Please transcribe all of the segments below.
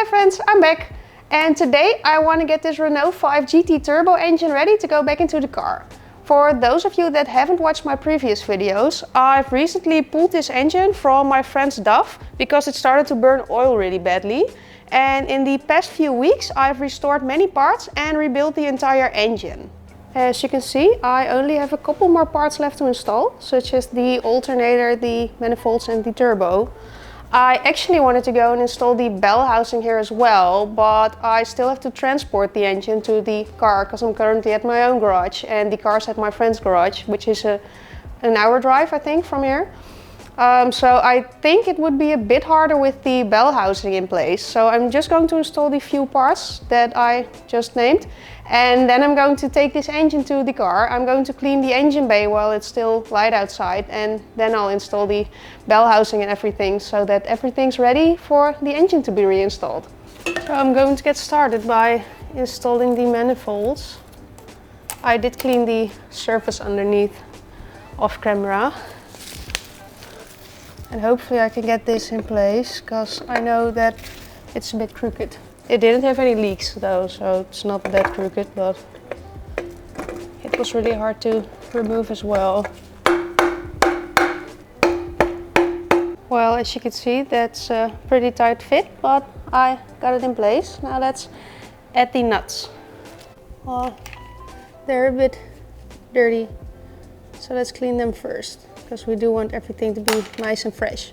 Hi friends, I'm back, and today I want to get this Renault 5 GT turbo engine ready to go back into the car. For those of you that haven't watched my previous videos, I've recently pulled this engine from my friend's DAF because it started to burn oil really badly. And in the past few weeks I've restored many parts and rebuilt the entire engine. As you can see, I only have a couple more parts left to install, such as the alternator, the manifolds and the turbo. I actually wanted to go and install the bell housing here as well, but I still have to transport the engine to the car because I'm currently at my own garage and the car's at my friend's garage, which is an hour drive I think from here. So I think it would be a bit harder with the bell housing in place. So I'm just going to install the few parts that I just named. And then I'm going to take this engine to the car. I'm going to clean the engine bay while it's still light outside. And then I'll install the bell housing and everything so that everything's ready for the engine to be reinstalled. So I'm going to get started by installing the manifolds. I did clean the surface underneath off camera. And hopefully I can get this in place, because I know that it's a bit crooked. It didn't have any leaks though, so it's not that crooked, but it was really hard to remove as well. Well, as you can see, that's a pretty tight fit, but I got it in place. Now let's add the nuts. Well, they're a bit dirty, so let's clean them first, because we do want everything to be nice and fresh.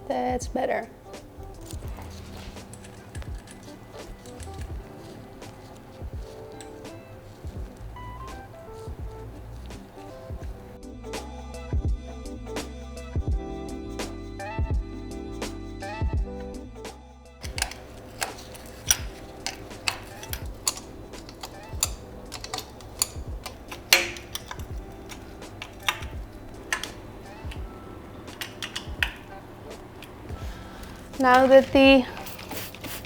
That's better. Now that the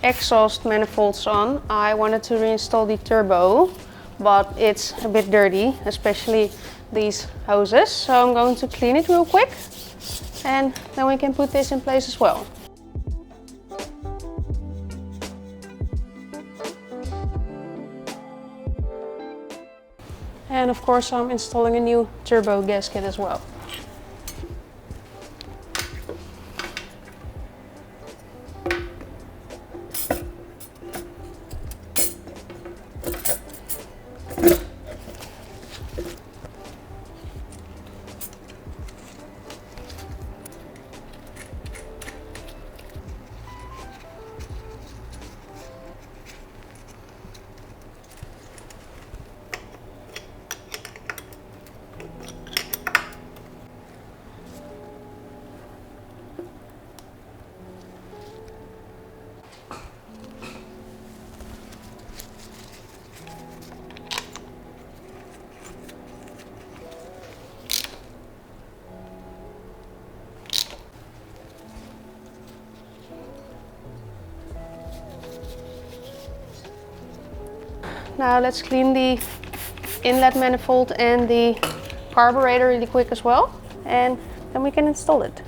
exhaust manifold's on, I wanted to reinstall the turbo, but it's a bit dirty, especially these hoses. So I'm going to clean it real quick and then we can put this in place as well. And of course I'm installing a new turbo gasket as well. Now let's clean the inlet manifold and the carburetor really quick as well, and then we can install it.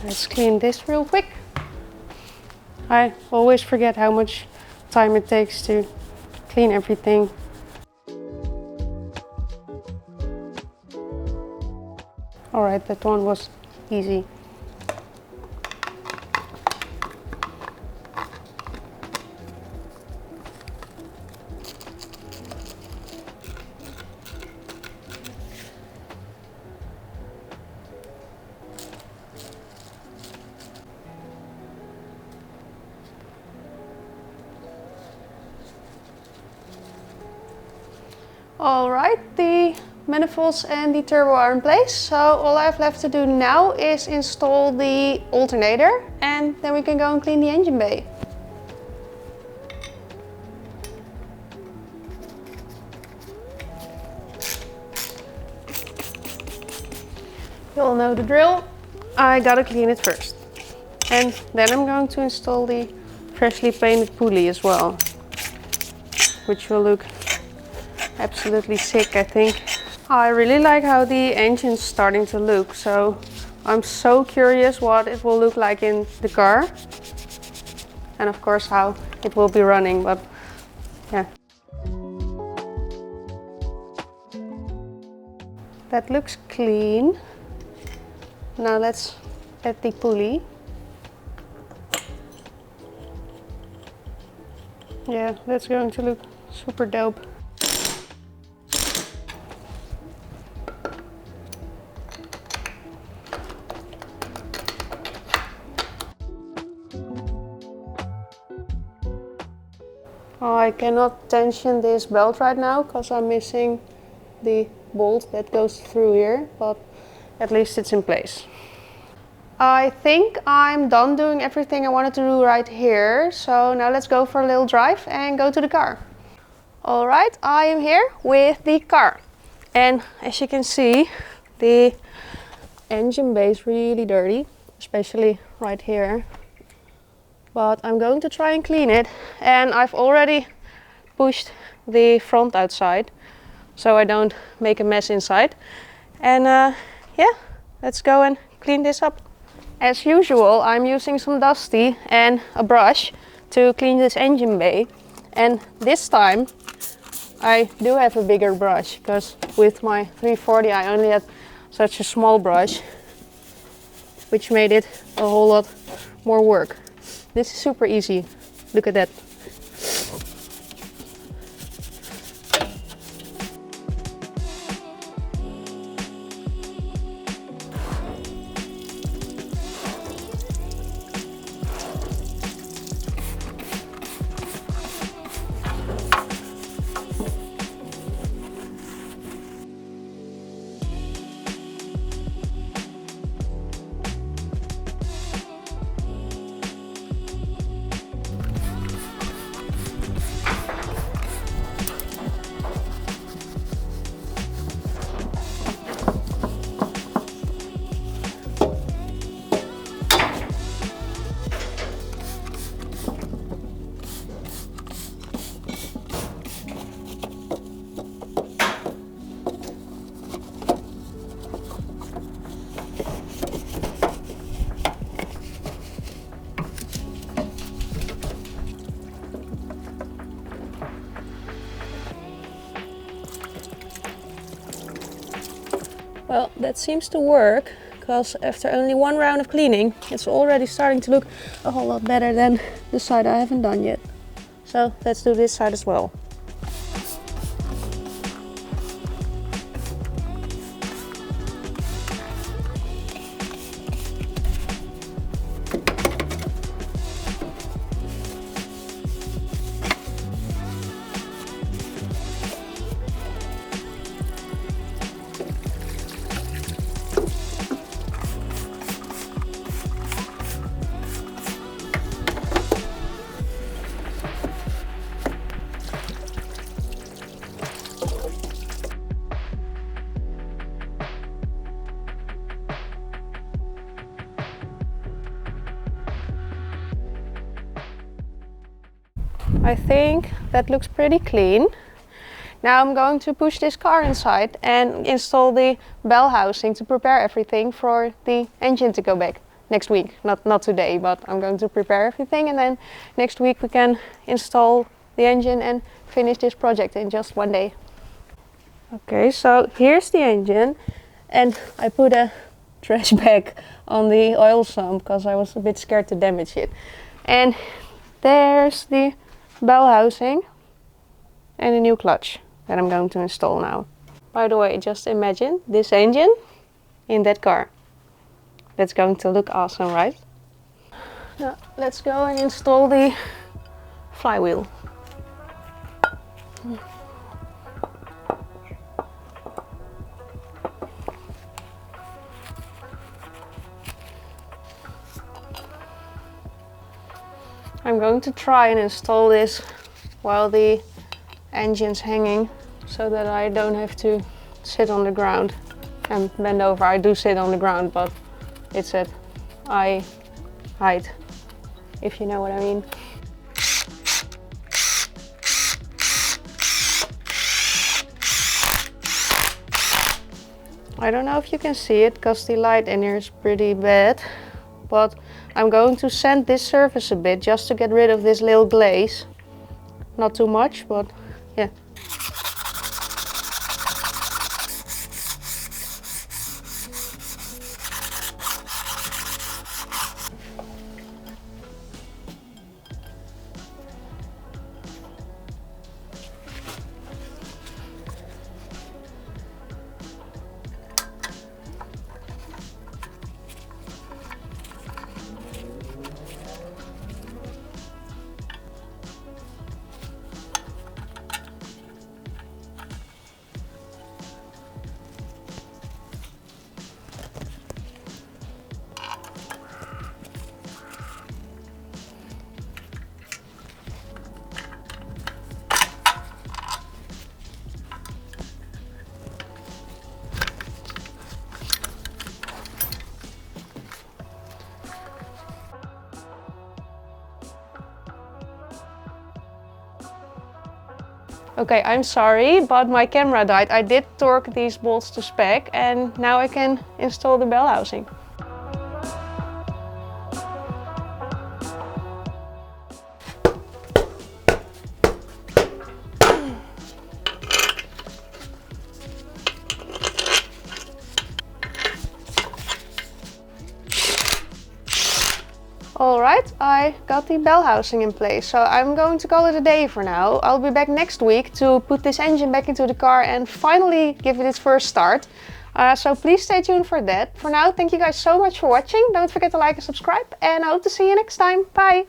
Let's clean this real quick. I always forget how much time it takes to clean everything. Alright, that one was easy. Alright, the manifolds and the turbo are in place. So all I have left to do now is install the alternator, and then we can go and clean the engine bay. You all know the drill. I gotta clean it first. And then I'm going to install the freshly painted pulley as well, which will look absolutely sick, I think. I really like how the engine's starting to look, so I'm so curious what it will look like in the car. And of course how it will be running, but yeah. That looks clean. Now let's add the pulley. Yeah, that's going to look super dope. Oh, I cannot tension this belt right now because I'm missing the bolt that goes through here, but at least it's in place. I think I'm done doing everything I wanted to do right here, so now let's go for a little drive and go to the car. Alright, I am here with the car, and as you can see, the engine bay is really dirty, especially right here. But I'm going to try and clean it, and I've already pushed the front outside so I don't make a mess inside. And yeah, let's go and clean this up. As usual, I'm using some Dusty and a brush to clean this engine bay, and this time I do have a bigger brush because with my 340 I only had such a small brush, which made it a whole lot more work. This is super easy, look at that. Well, that seems to work, because after only one round of cleaning, it's already starting to look a whole lot better than the side I haven't done yet. So let's do this side as well. I think that looks pretty clean. Now I'm going to push this car inside and install the bell housing to prepare everything for the engine to go back next week. Not today, but I'm going to prepare everything, and then next week we can install the engine and finish this project in just one day. Okay, so here's the engine, and I put a trash bag on the oil sump because I was a bit scared to damage it. And there's the bell housing and a new clutch that I'm going to install now. By the way, just imagine this engine in that car. That's going to look awesome, right? Now let's go and install the flywheel. I'm going to try and install this while the engine's hanging so that I don't have to sit on the ground and bend over. I do sit on the ground, but it's at eye height, if you know what I mean. I don't know if you can see it because the light in here is pretty bad, but I'm going to sand this surface a bit just to get rid of this little glaze. Not too much, but yeah. Okay, I'm sorry, but my camera died. I did torque these bolts to spec and now I can install the bell housing. Alright, I got the bell housing in place, so I'm going to call it a day for now. I'll be back next week to put this engine back into the car and finally give it its first start. So please stay tuned for that. For now, thank you guys so much for watching. Don't forget to like and subscribe, and I hope to see you next time. Bye!